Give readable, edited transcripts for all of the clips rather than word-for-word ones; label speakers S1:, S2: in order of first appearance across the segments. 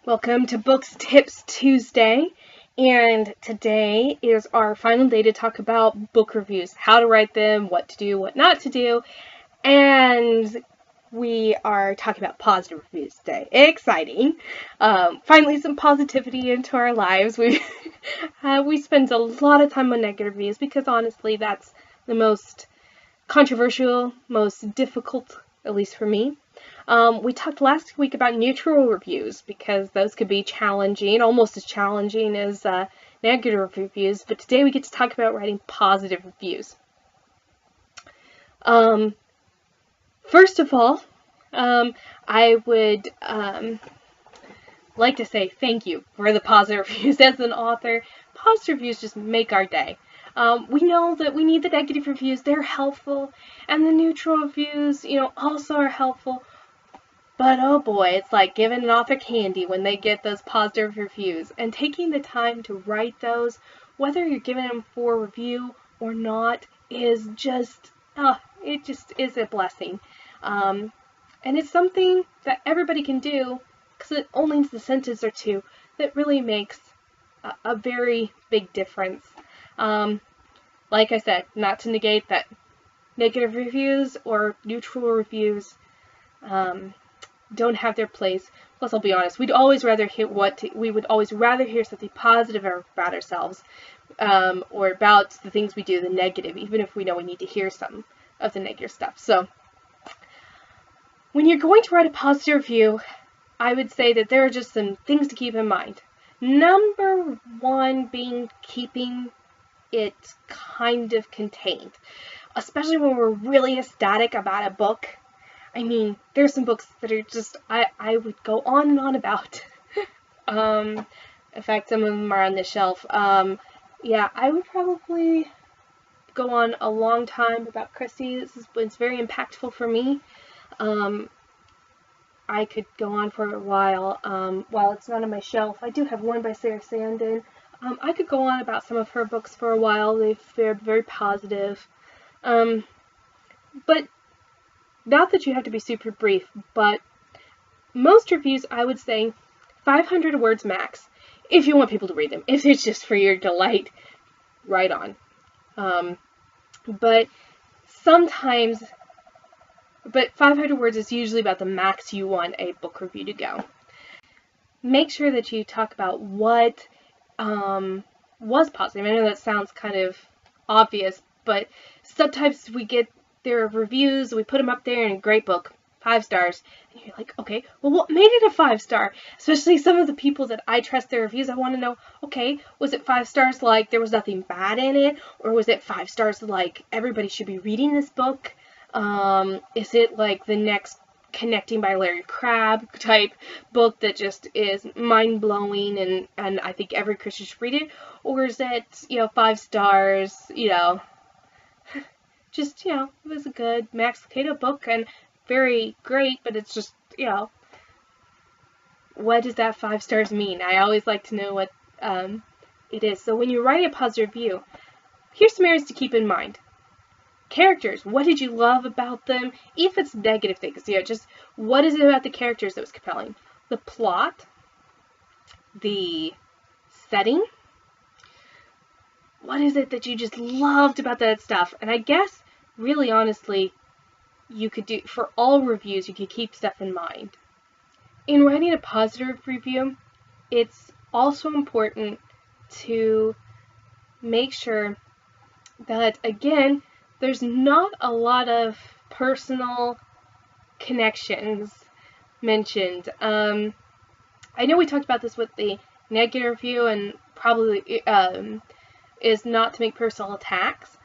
S1: Welcome to Books Tips Tuesday, and today is our final day to talk about book reviews, how to write them, what to do, what not to do, and we are talking about positive reviews today. Exciting! Finally, some positivity into our lives. We spend a lot of time on negative reviews because honestly, that's the most controversial, most difficult, at least for me. We talked last week about neutral reviews because those could be challenging, almost as challenging as negative reviews, but today we get to talk about writing positive reviews. First of all, I would like to say thank you for the positive reviews. As an author, positive reviews just make our day. We know that we need the negative reviews. They're helpful, and the neutral reviews, also are helpful. But oh boy, it's like giving an author candy when they get those positive reviews. And taking the time to write those, whether you're giving them for review or not, is just, it just is a blessing. And it's something that everybody can do, because it only needs a sentence or two that really makes a very big difference. Like I said, not to negate that negative reviews or neutral reviews don't have their place. Plus, I'll be honest, we would always rather hear something positive about ourselves, or about the things we do than negative, even if we know we need to hear some of the negative stuff. So, when you're going to write a positive review, I would say that there are just some things to keep in mind. Number one being keeping it kind of contained, especially when we're really ecstatic about a book. I mean, there's some books that are just, I would go on and on about. In fact, some of them are on the shelf. Yeah, I would probably go on a long time about Christie. It's very impactful for me. I could go on for a while. While it's not on my shelf, I do have one by Sarah Sandin. I could go on about some of her books for a while. They've fared very positive. But not that you have to be super brief, but most reviews, I would say 500 words max, if you want people to read them. If it's just for your delight, right on. But 500 words is usually about the max you want a book review to go. Make sure that you talk about what was positive. I know that sounds kind of obvious, but sometimes we get their reviews, we put them up there, and great book, 5 stars. And you're like, okay, well, what made it a 5-star? Especially some of the people that I trust their reviews, I want to know, okay, was it 5 stars like there was nothing bad in it? Or was it 5 stars like everybody should be reading this book? Is it like the next Connecting by Larry Crabb type book that just is mind-blowing and I think every Christian should read it? Or is it, 5 stars, just, it was a good Max Lucado book and very great, but it's just, what does that 5 stars mean? I always like to know what it is. So when you write a positive review, here's some areas to keep in mind. Characters, what did you love about them? If it's negative things, just what is it about the characters that was compelling? The plot, the setting, what is it that you just loved about that stuff? And I guess, really honestly, you could do, for all reviews, you could keep stuff in mind. In writing a positive review, it's also important to make sure that, again, there's not a lot of personal connections mentioned. I know we talked about this with the negative review, and probably is not to make personal attacks.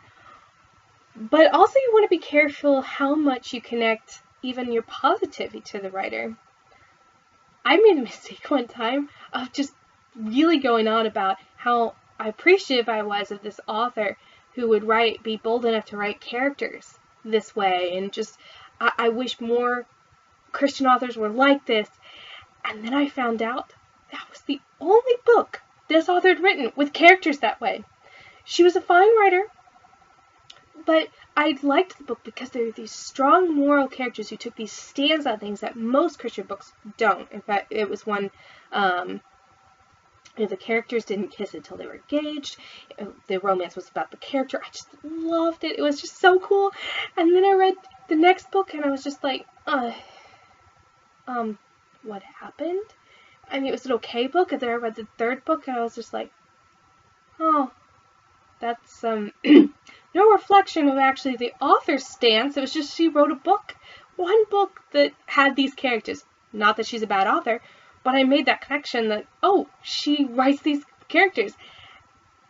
S1: But also you want to be careful how much you connect even your positivity to the writer. I made a mistake one time of just really going on about how appreciative I was of this author who would be bold enough to write characters this way, and just, I wish more Christian authors were like this. And then I found out that was the only book this author had written with characters that way. She was a fine writer, but I liked the book because there were these strong moral characters who took these stands on things that most Christian books don't. In fact, it was one, the characters didn't kiss until they were engaged. The romance was about the character. I just loved it. It was just so cool. And then I read the next book and I was just like, what happened? I mean, it was an okay book, and then I read the third book and I was just like, oh, that's no reflection of actually the author's stance. It was just she wrote a book, one book that had these characters. Not that she's a bad author, but I made that connection that, oh, she writes these characters.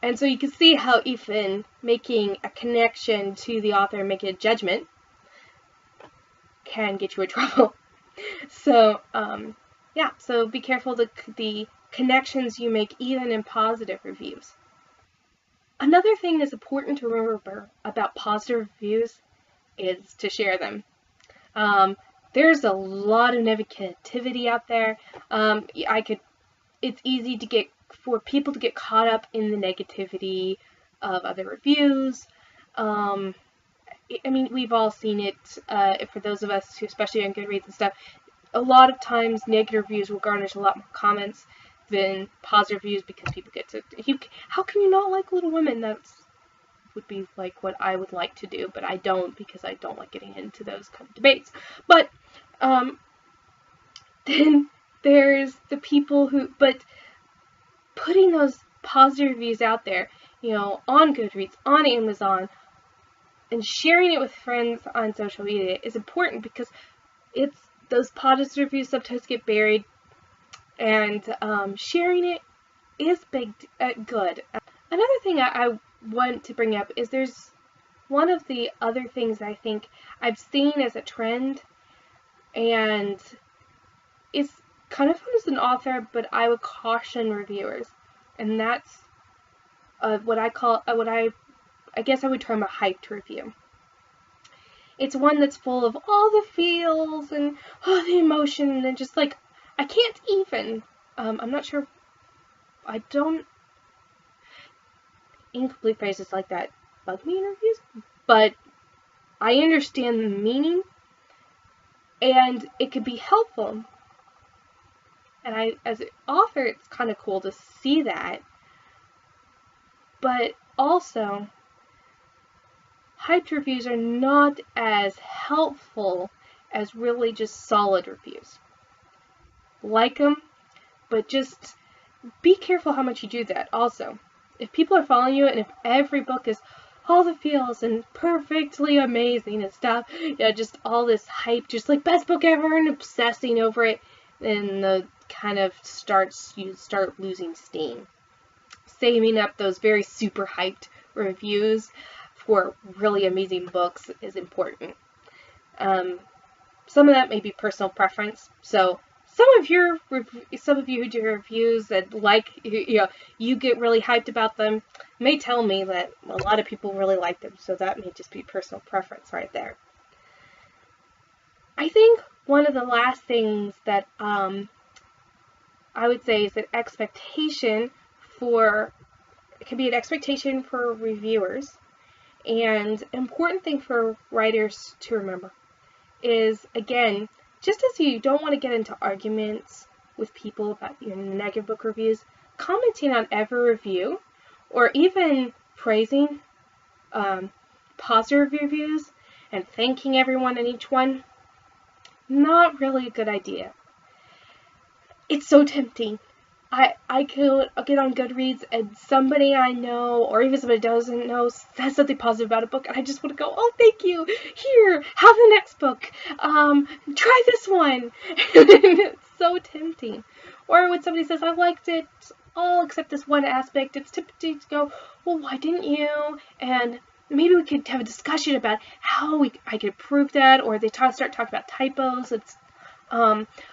S1: And so you can see how even making a connection to the author and making a judgment can get you in trouble. So, yeah, so be careful the connections you make even in positive reviews. Another thing that's important to remember about positive reviews is to share them. There's a lot of negativity out there. It's easy for people to get caught up in the negativity of other reviews. I mean, we've all seen it, for those of us who, especially on Goodreads and stuff, a lot of times negative reviews will garnish a lot more comments than positive reviews because people get to, how can you not like Little Women? Would be like what I would like to do, but I don't because I don't like getting into those kind of debates. But then there's the people but putting those positive reviews out there, on Goodreads, on Amazon, and sharing it with friends on social media is important because those positive reviews sometimes get buried, and sharing it is good. Another thing I want to bring up is there's one of the other things I think I've seen as a trend, and it's kind of fun as an author, but I would caution reviewers, and that's what I guess I would term a hyped review. It's one that's full of all the feels and the emotion and just like, I can't even, I'm not sure, incomplete phrases like that bug me in reviews, but I understand the meaning and it could be helpful. And as an author, it's kind of cool to see that, but also, hyped reviews are not as helpful as really just solid reviews. Like them, but just be careful how much you do that also. If people are following you and if every book is all the feels and perfectly amazing and stuff, just all this hype, just like best book ever and obsessing over it, then you start losing steam. Saving up those very super hyped reviews for really amazing books is important. Some of that may be personal preference. So some of you who do reviews that you get really hyped about them may tell me that a lot of people really like them. So that may just be personal preference right there. I think one of the last things that I would say is that it can be an expectation for reviewers. And an important thing for writers to remember is, again, just as you don't want to get into arguments with people about your negative book reviews, commenting on every review or even praising positive reviews and thanking everyone in each one, not really a good idea. It's so tempting. I could get on Goodreads and somebody I know, or even somebody doesn't know, says something positive about a book, and I just want to go, oh, thank you, here, have the next book, try this one. It's so tempting. Or when somebody says, I liked it all except this one aspect, it's tempting to go, well, why didn't you? And maybe we could have a discussion about how I could improve that, or they start talking about typos. It's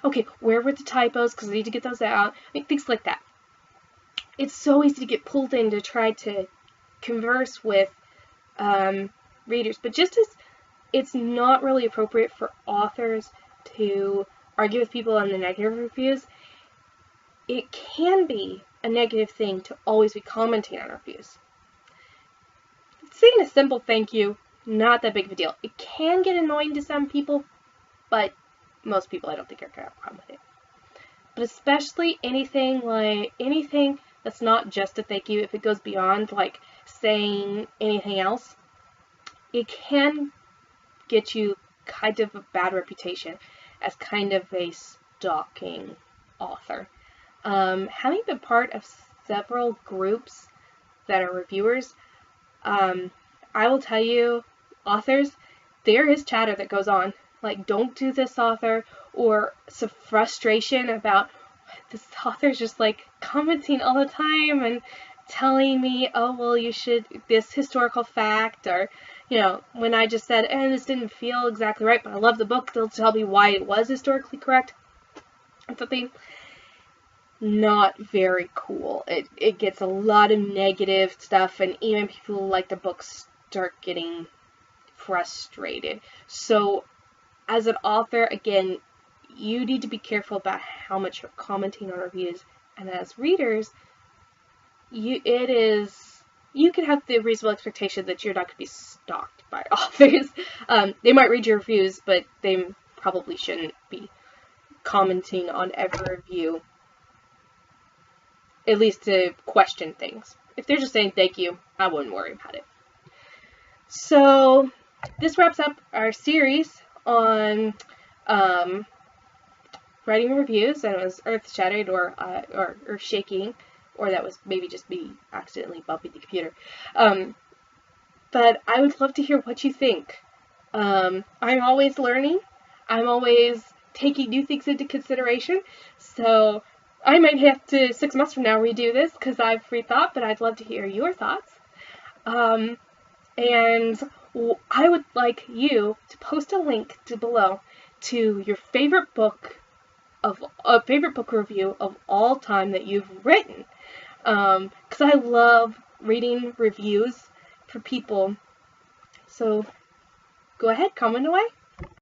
S1: okay, where were the typos? Because I need to get those out. I mean, things like that. It's so easy to get pulled in to try to converse with readers, but just as it's not really appropriate for authors to argue with people on the negative reviews, it can be a negative thing to always be commenting on reviews. Saying a simple thank you Not that big of a deal. It can get annoying to some people, but most people I don't think are going to have a problem with it. But especially anything that's not just a thank you, if it goes beyond like saying anything else, it can get you kind of a bad reputation as kind of a stalking author. Having been part of several groups that are reviewers, I will tell you, authors, there is chatter that goes on. Like, don't do this, author, or some frustration about this author's just like commenting all the time and telling me, oh, well, you should, this historical fact, or, you know, when I just said, this didn't feel exactly right, but I love the book, they'll tell me why it was historically correct. And something not very cool. It gets a lot of negative stuff, and even people who like the book start getting frustrated. So, as an author, again, you need to be careful about how much you're commenting on reviews, and as readers, you can have the reasonable expectation that you're not going to be stalked by authors. They might read your reviews, but they probably shouldn't be commenting on every review, at least to question things. If they're just saying thank you, I wouldn't worry about it. So this wraps up our series on writing reviews, and it was earth-shattered or earth-shaking, or that was maybe just me accidentally bumping the computer. But I would love to hear what you think. I'm always learning. I'm always taking new things into consideration. So I might have to, 6 months from now, redo this because I've rethought, but I'd love to hear your thoughts. And I would like you to post a link below to your favorite book review of all time that you've written. Because I love reading reviews for people. So go ahead, comment away.